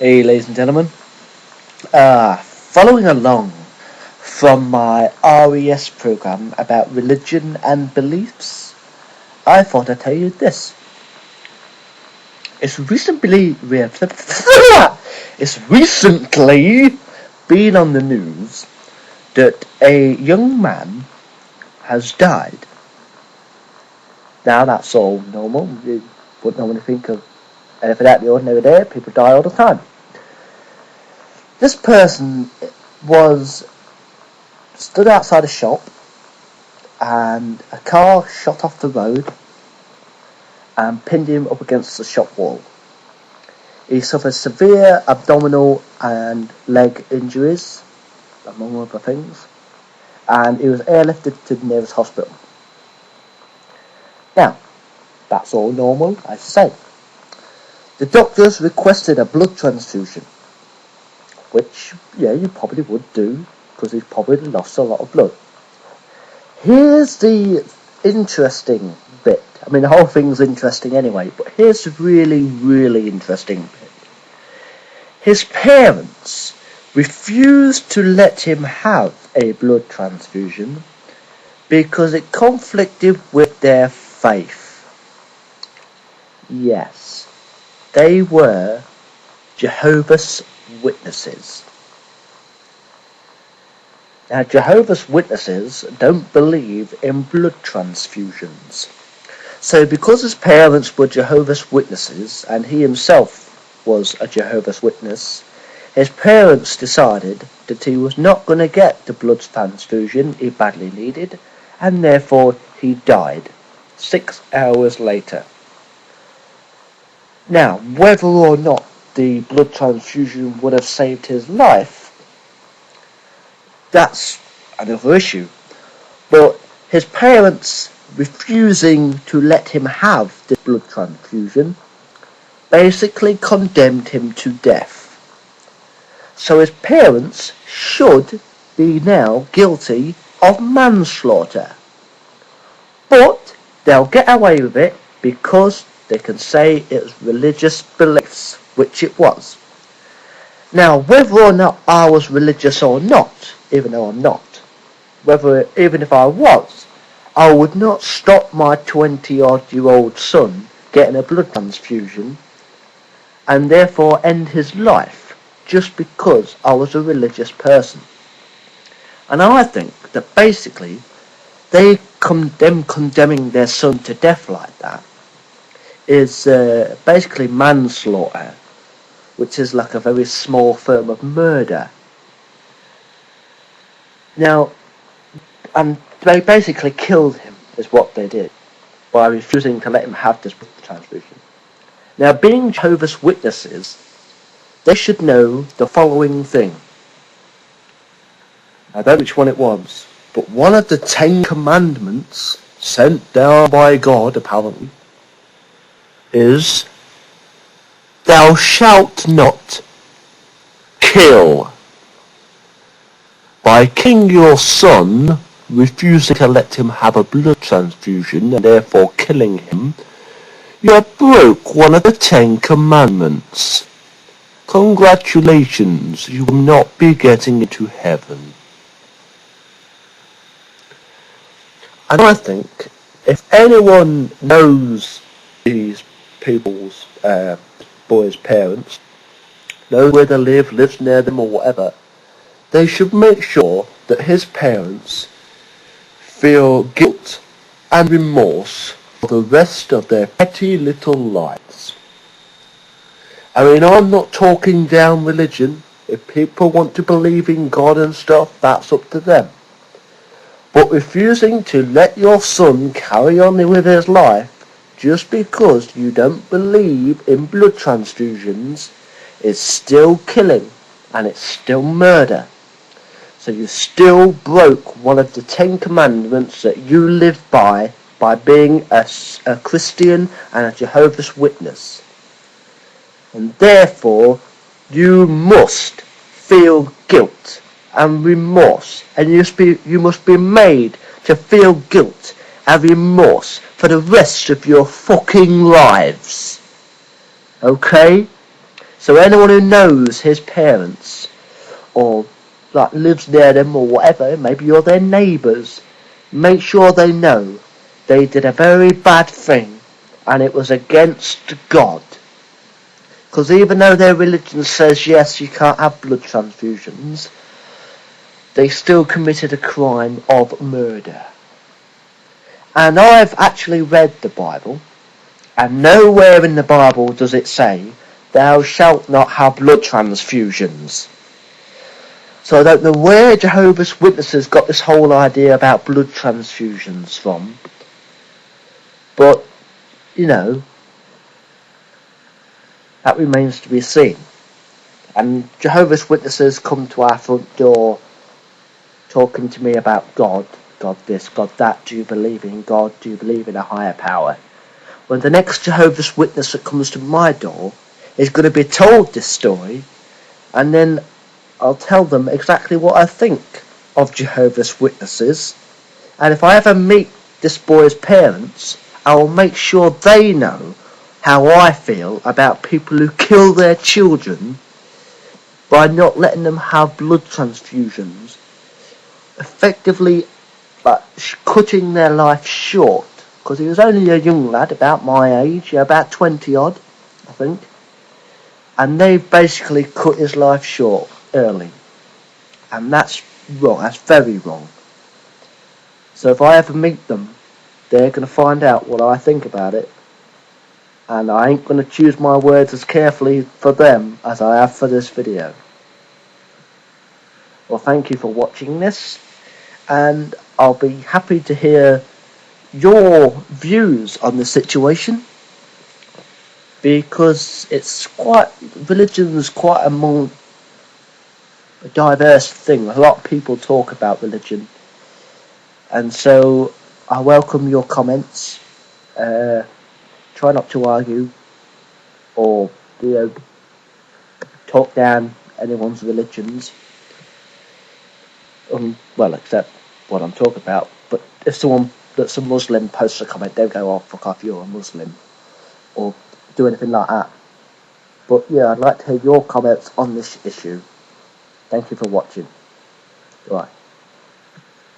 Hey, ladies and gentlemen. Following along from my RES program about religion and beliefs, I thought I'd tell you this. It's recently been on the news that a young man has died. Now that's all normal. You wouldn't normally think of anything out of the ordinary there. People die all the time. This person was stood outside a shop and a car shot off the road and pinned him up against the shop wall. He suffered severe abdominal and leg injuries, among other things, and he was airlifted to the nearest hospital. Now, that's all normal, I say. The doctors requested a blood transfusion, which, you probably would do, because he's probably lost a lot of blood. Here's the interesting bit. I mean, the whole thing's interesting anyway, but here's the really, really interesting bit. His parents refused to let him have a blood transfusion because it conflicted with their faith. Yes, they were Jehovas Witnesses. Now, Jehovah's Witnesses don't believe in blood transfusions. So because his parents were Jehovah's Witnesses and he himself was a Jehovah's Witness, his parents decided that he was not going to get the blood transfusion he badly needed, and therefore he died 6 hours later. Now, whether or not the blood transfusion would have saved his life, that's another issue. But his parents refusing to let him have the blood transfusion basically condemned him to death. So his parents should be now guilty of manslaughter. But they'll get away with it because they can say it was religious beliefs, which it was. Now, whether or not I was religious or not, even though I'm not, even if I was, I would not stop my 20-odd-year-old son getting a blood transfusion and therefore end his life just because I was a religious person. And I think that basically them condemning their son to death like that is basically manslaughter, which is like a very small form of murder. Now, and they basically killed him, is what they did, by refusing to let him have this transfusion. Now, being Jehovah's Witnesses, they should know the following thing. I don't know which one it was, but one of the 10 Commandments sent down by God, apparently, is, "Thou shalt not kill." By killing your son, refusing to let him have a blood transfusion and therefore killing him, you have broke one of the 10 Commandments. Congratulations, you will not be getting into heaven. And I think if anyone knows these people's boys' parents, knows where they live, lives near them or whatever, they should make sure that his parents feel guilt and remorse for the rest of their petty little lives. I mean, I'm not talking down religion. If people want to believe in God and stuff, that's up to them. But refusing to let your son carry on with his life just because you don't believe in blood transfusions is still killing, and it's still murder. So you still broke one of the 10 Commandments that you live by being a Christian and a Jehovah's Witness. And therefore, you must feel guilt and remorse, and you must be made to feel guilt and remorse for the rest of your fucking lives. Okay? So anyone who knows his parents, or like lives near them or whatever, maybe you're their neighbours, make sure they know they did a very bad thing and it was against God. Because even though their religion says yes, you can't have blood transfusions, they still committed a crime of murder. And I've actually read the Bible, and nowhere in the Bible does it say, thou shalt not have blood transfusions. So I don't know where Jehovah's Witnesses got this whole idea about blood transfusions from. But, you know, that remains to be seen. And Jehovah's Witnesses come to our front door talking to me about God. God this, God that. Do you believe in God? Do you believe in a higher power? When the next Jehovah's Witness that comes to my door is going to be told this story, and then I'll tell them exactly what I think of Jehovah's Witnesses. And if I ever meet this boy's parents, I will make sure they know how I feel about people who kill their children by not letting them have blood transfusions, effectively cutting their life short. Because he was only a young lad, about my age, about 20 odd, I think. And they've basically cut his life short early. And that's wrong, that's very wrong. So if I ever meet them, they're going to find out what I think about it. And I ain't going to choose my words as carefully for them as I have for this video. Well, thank you for watching this. And I'll be happy to hear your views on the situation, because religion is quite a diverse thing. A lot of people talk about religion, and so I welcome your comments. Try not to argue or talk down anyone's religions. Well, except what I'm talking about. But if someone that's a Muslim posts a comment, don't go, oh, fuck off, you're a Muslim, or do anything like that. But yeah, I'd like to hear your comments on this issue. Thank you for watching. Bye.